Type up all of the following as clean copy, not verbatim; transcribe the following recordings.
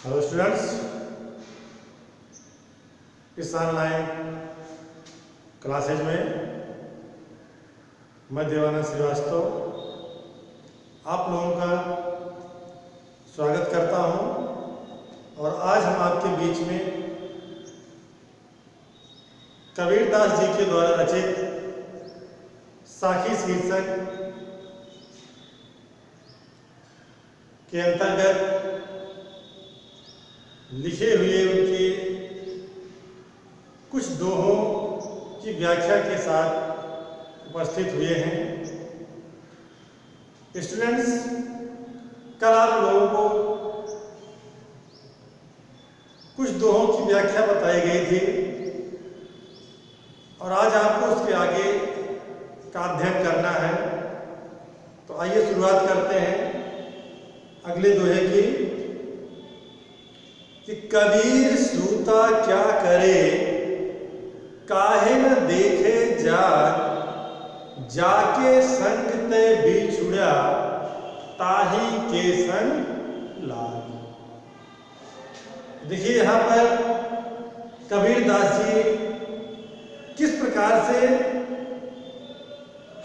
Hello students, इस online classes में मैं देवानंद श्रीवास्तव आप लोगों का स्वागत करता हूं। और आज हम आपके बीच में कबीरदास जी के द्वारा रचित साखी शीर्षक के अंतर्गत लिखे हुए उनके कुछ दोहों की व्याख्या के साथ उपस्थित हुए हैं। स्टूडेंट्स, कल आप लोगों को कुछ दोहों की व्याख्या बताई गई थी और आज आपको उसके आगे का अध्ययन करना है। तो आइए शुरुआत करते हैं अगले दोहे की कि कबीर सूता क्या करे, काहे न देखे जाके संग ते बिछुड़ा, ताही के संग लाग। देखिए यहाँ पर कबीरदास जी किस प्रकार से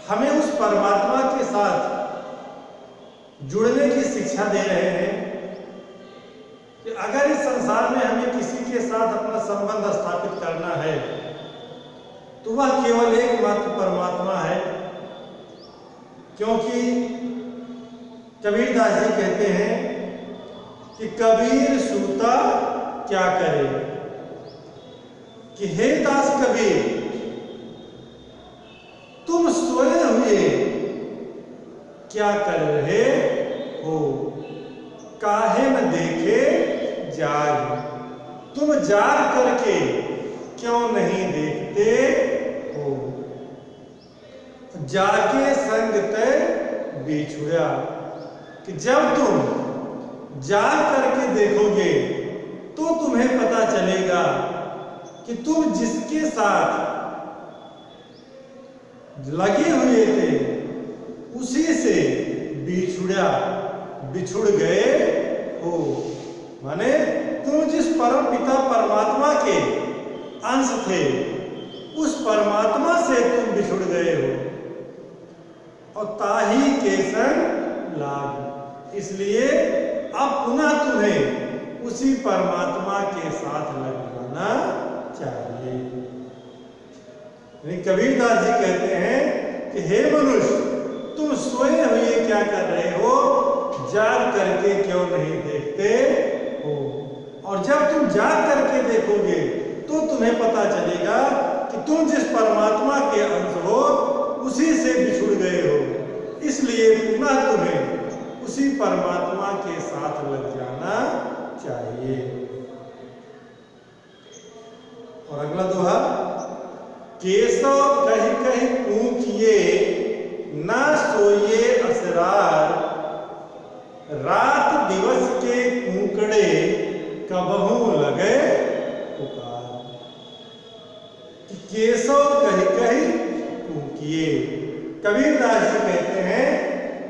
हमें उस परमात्मा के साथ जुड़ने की शिक्षा दे रहे हैं कि अगर इस संसार में हमें किसी के साथ अपना संबंध स्थापित करना है तो वह केवल एकमात्र परमात्मा है। क्योंकि कबीरदास जी कहते हैं कि कबीर सूता क्या करे, कि हे दास कबीर, तुम सोए हुए क्या कर रहे हो, काहे न देखे जाग, तुम जाग करके क्यों नहीं देखते हो, जाके संग ते बिछुड़ा, कि जब तुम जाग करके देखोगे तो तुम्हें पता चलेगा कि तुम जिसके साथ लगे हुए थे उसी से बिछुड़ गए हो। माने तुम जिस परम पिता परमात्मा के अंश थे उस परमात्मा से तुम बिछुड़ गए हो। और ताही के संग लाग, इसलिए अब पुनः तुम्हें उसी परमात्मा के साथ लग जाना चाहिए। कबीरदास जी कहते हैं कि हे मनुष्य, तुम सोए हुए क्या कर रहे हो, जाग करके क्यों नहीं देखते हो। और जब तुम जाग करके देखोगे तो तुम्हें पता चलेगा कि तुम जिस परमात्मा के अंश हो उसी से बिछुड़ गए हो। इसलिए पुनः तुम्हें उसी परमात्मा के साथ लग जाना चाहिए। और अगला दोहा, केशव कही कही कूकिए, ना सोइए असरार, रात दिवस के कूकड़े, कबहू लगे पुकार। केशव कही कही कूकिए, कबीरदास जी कहते हैं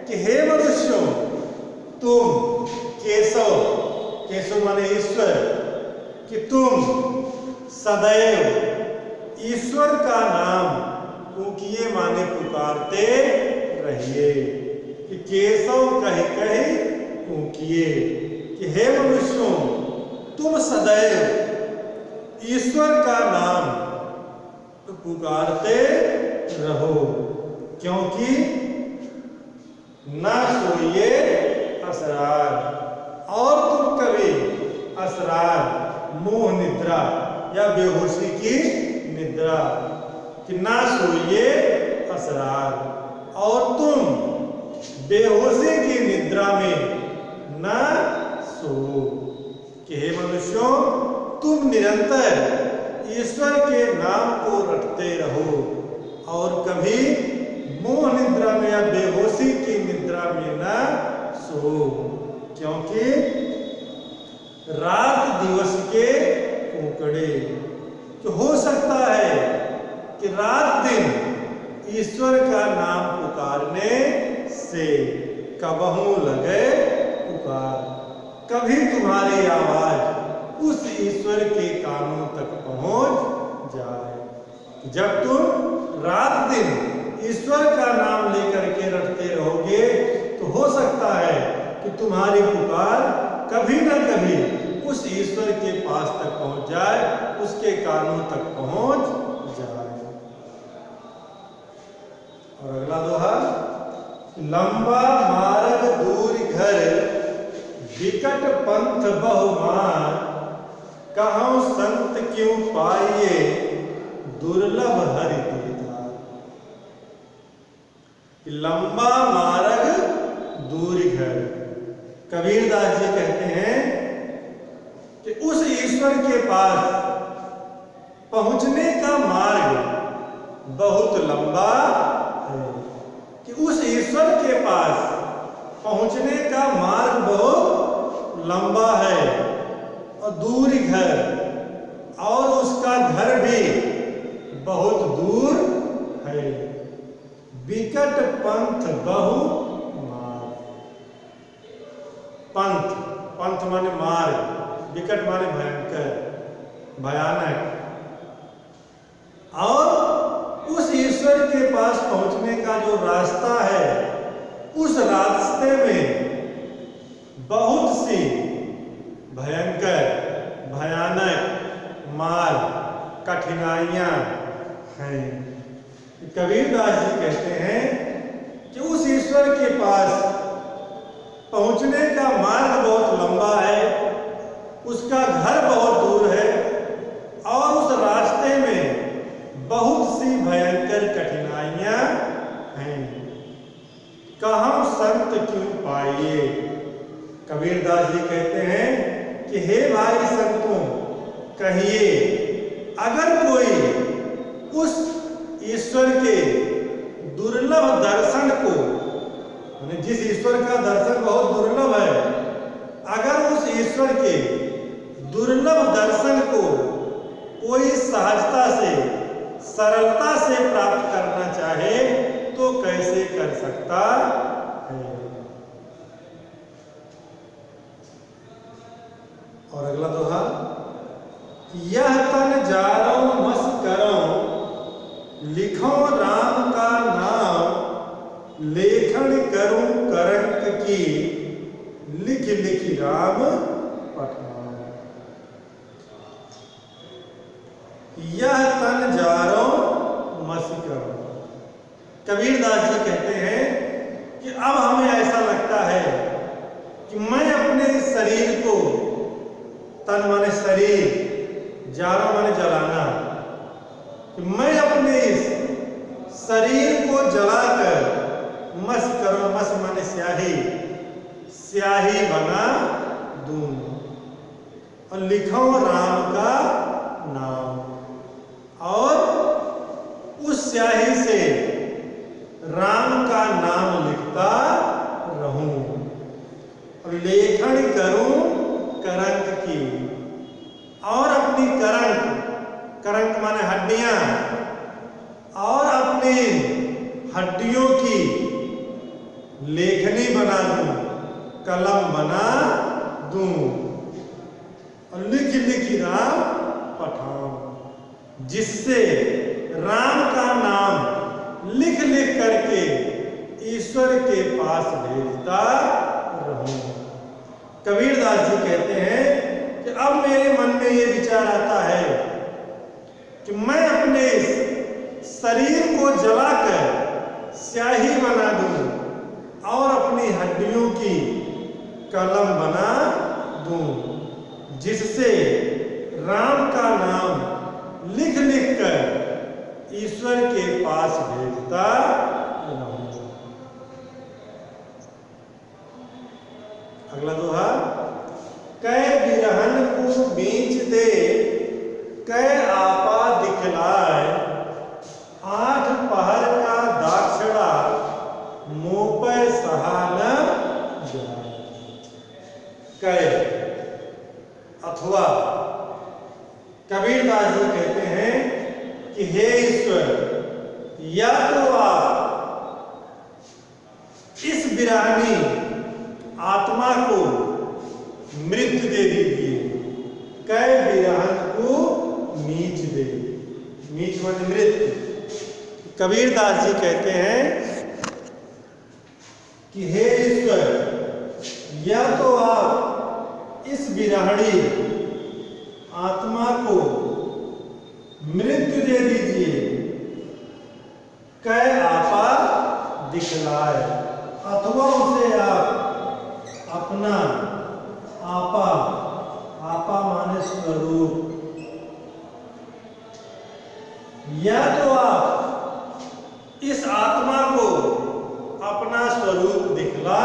कि हे मनुष्यों, तुम केशव माने ईश्वर, कि तुम सदैव ईश्वर का नाम कूकिए माने पुकारते रहिए। कि केशव कही कही कूकिए, कि हे मनुष्यों, तुम सदैव ईश्वर का नाम पुकारते रहो। क्योंकि ना सोइए असरार, और तुम कभी असरार मोह निद्रा या बेहोशी की निद्रा, कि ना सोइए असरार, और तुम बेहोशी की निद्रा में न सो। कि हे मनुष्यों, तुम निरंतर ईश्वर के नाम को रटते रहो और कभी मोह निद्रा में या बेहोशी की निद्रा में न सो। क्योंकि रात दिवस के कूकड़े, तो हो सकता है कि रात दिन ईश्वर का नाम पुकारने से कबहू लगे पुकार, कभी तुम्हारी आवाज उस ईश्वर के कानों तक पहुंच जाए। जब तुम रात दिन ईश्वर का नाम लेकर के रटते रहोगे तो हो सकता है कि तुम्हारी पुकार कभी न कभी उस ईश्वर के पास तक पहुंच जाए, उसके कानों तक पहुंच जाए। और अगला दोहा, लंबा मार्ग दूर घर विकट पंथ बहुमान, कहूं संत क्यों पाइए दुर्लभ हरि दीदार। लंबा मार्ग दूर घर, कबीरदास जी कहते हैं कि उस ईश्वर के पास पहुंचने का मार्ग बहुत लंबा है, कि उस ईश्वर के पास पहुंचने का मार्ग बहुत लंबा है और दूर घर, और उसका घर भी बहुत दूर है। विकट पंथ बहु मार्ग, पंथ, पंथ माने मार्ग, विकट माने भयंकर, भयानक। और उस ईश्वर के पास पहुंचने का जो रास्ता है, उस रास्ते में बहुत सी भयंकर, भयानक मार्ग, कठिनाइयां हैं। कबीरदास जी कहते हैं कि उस ईश्वर के पास पहुंचने का मार्ग बहुत लंबा है, उसका घर बहुत दूर है, और उस रास्ते में बहुत सी भयंकर कठिनाइयां हैं। कहूं संत क्यों पाइए। कबीरदास जी कहते हैं कि हे भाई संतों, कहिए अगर कोई उस ईश्वर के दुर्लभ दर्शन को, जिस ईश्वर का दर्शन बहुत दुर्लभ है, अगर उस ईश्वर के दुर्लभ दर्शन को कोई सहजता से, सरलता से प्राप्त करना चाहे तो कैसे कर सकता है। और अगला दोहा, यह तन जारो मस करो, लिखो राम का नाम, लेखन करूं करंक की, लिख लिख राम पठाओ। यह तन जारो मस करो। कबीरदास जी कहते हैं कि अब हमें ऐसा लगता है कि मैं अपने शरीर को, तन माने शरीर, जारो माने जलाना, कि मैं अपने इस शरीर को जलाकर मस करो, मस माने स्याही, स्याही बना दूं, और लिखो राम का नाम, और उस स्याही से राम का नाम लिखता रहूं, और लेखन करूं करंक की, और अपनी करंक, करंक माने हड्डियां, और अपनी हड्डियों की लेखनी बना दूं, कलम बना दूं, और लिख लिख राम पठाऊं, जिससे राम का नाम लिख लिख करके ईश्वर के पास भेजता रहूं। कबीरदास जी कहते हैं कि अब मेरे मन में ये विचार आता है कि मैं अपने शरीर को जलाकर स्याही बना दूं, और अपनी हड्डियों की कलम बना दूं, जिससे राम का नाम लिख लिख कर ईश्वर के पास भेजता रहूं। अगला दोहा, कै बिरहन को बेच दे, कै आपा दिखलाए, आठ पहर का दाक्षिणा, मोपे सहान जाए। कै अथवा, कबीरदास जी कहते हैं कि हे ईश्वर, या तो आप इस बिरहनी आत्मा को मृत्यु दे दीजिए। कै बिरहन को मीच दे, मीच माने मृत्यु। कबीर दास जी कहते हैं कि हे ईश्वर, या तो आप इस बिरहणी आत्मा को मृत्यु दे दीजिए, कै आपा दिखलाए, अथवा उसे आप अपना आपा, आपा माने स्वरूप, या तो आप इस आत्मा को अपना स्वरूप दिखला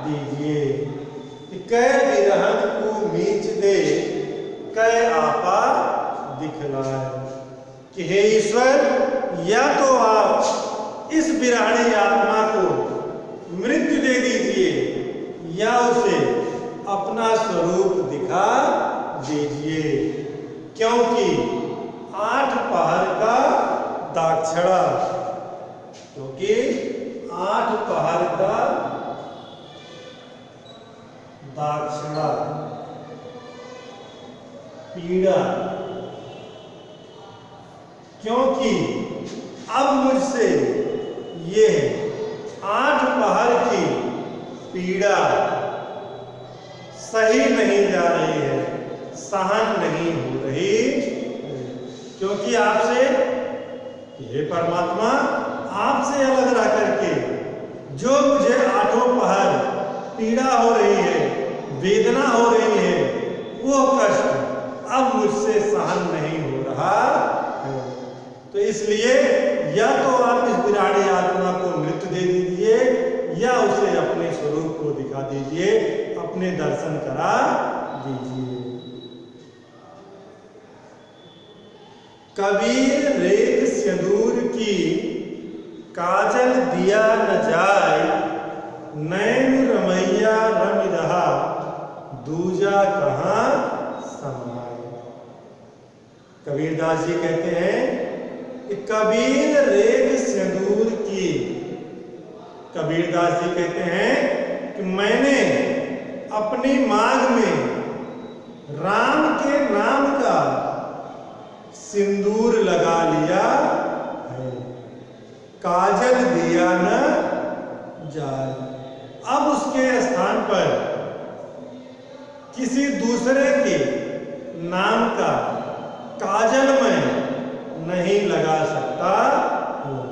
दीजिए। कै बिरहन को मीच दे, कै आपा दिखलाए। कि हे ईश्वर, या तो आप इस बिरहणी आत्मा को मृत्यु दे दीजिए, या उसे अपना स्वरूप दिखा दीजिए। क्योंकि 8 पहर का दाक्षिणा, क्योंकि 8 पहर का दाक्षिणा पीड़ा, क्योंकि अब मुझसे ये 8 पहर की पीड़ा सही नहीं जा रही है, सहन नहीं हो रही, क्योंकि आपसे, हे परमात्मा, आपसे अलग रह करके जो मुझे 8 पहर पीड़ा हो रही है, वेदना हो रही है, वो कष्ट अब मुझसे सहन नहीं हो रहा है। तो इसलिए या तो आप इस बिराड़ी आत्मा को मृत्यु दे दीजिए, या उसे अपने स्वरूप को दिखा दीजिए, अपने दर्शन करा दीजिए। कबीर रेख सिंदूर की काजल दिया न जाए, नैन रमैया रम रहा, दूजा कहाँ समाए। कबीरदास जी कहते हैं कि कबीर रेख सिंदूर की, कबीरदास जी कहते हैं कि मैंने अपनी मांग में राम के नाम का सिंदूर लगा लिया है, काजल दिया न जाए। अब उसके स्थान पर किसी दूसरे के नाम का काजल मैं नहीं लगा सकता हूं,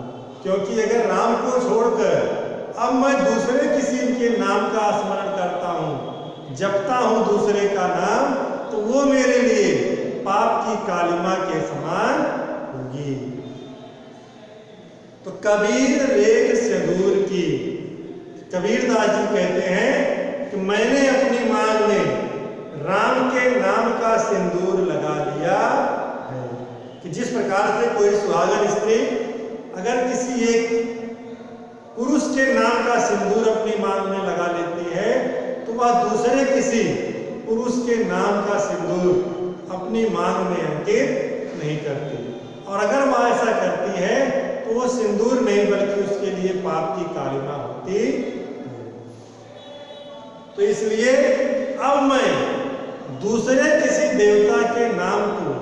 क्योंकि अगर राम को छोड़कर अब मैं दूसरे किसी के नाम का स्मरण करता हूं, जपता हूं दूसरे का नाम, तो वो मेरे लिए पाप की कालिमा के समान होगी। तो कबीर रेख सिंदूर की, कबीरदास जी कहते हैं कि मैंने अपनी मांग में राम के नाम का सिंदूर लगा लिया है। कि जिस प्रकार से कोई सुहागन स्त्री अगर किसी एक पुरुष के नाम का सिंदूर अपनी मांग में लगा लेती है, तो वह दूसरे किसी पुरुष के नाम का सिंदूर अपनी मांग में अंकित नहीं करती, और अगर वह ऐसा करती है तो वो सिंदूर नहीं बल्कि उसके लिए पाप की कालिमा होती। तो इसलिए अब मैं दूसरे किसी देवता के नाम को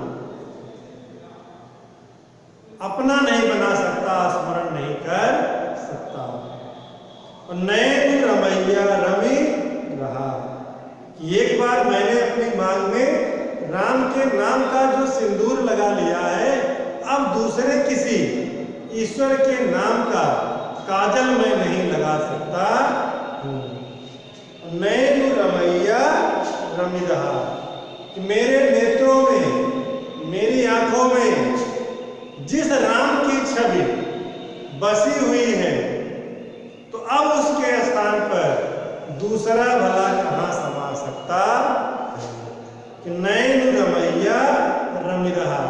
अपना नहीं बना सकता, स्मरण नहीं कर सकता। और नैन रमैया रमी रहा, कि एक बार मैंने अपनी मांग में राम के नाम का जो सिंदूर लगा लिया है, अब दूसरे किसी ईश्वर के नाम का काजल मैं नहीं लगा सकता हूं। नैन रमैया रमी रहा, कि मेरे नेत्रों में, मेरी आंखों में जिस राम की छवि बसी हुई है, तो अब उसके स्थान पर दूसरा भला कहां समा सकता। कि नैन रमैया रमी रहा,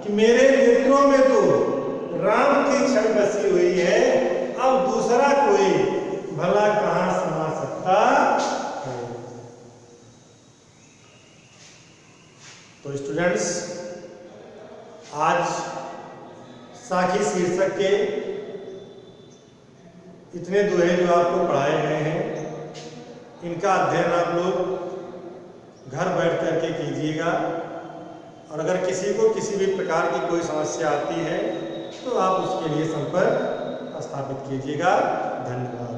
कि मेरे नेत्रों में तो राम की छवि बसी हुई है, अब दूसरा कोई भला कहां समा सकता है। तो स्टूडेंट्स, आज साखी शीर्षक के इतने दोहे जो आपको पढ़ाए गए हैं, इनका अध्ययन आप लोग घर बैठ करके कीजिएगा। और अगर किसी को किसी भी प्रकार की कोई समस्या आती है तो आप उसके लिए संपर्क स्थापित कीजिएगा। धन्यवाद।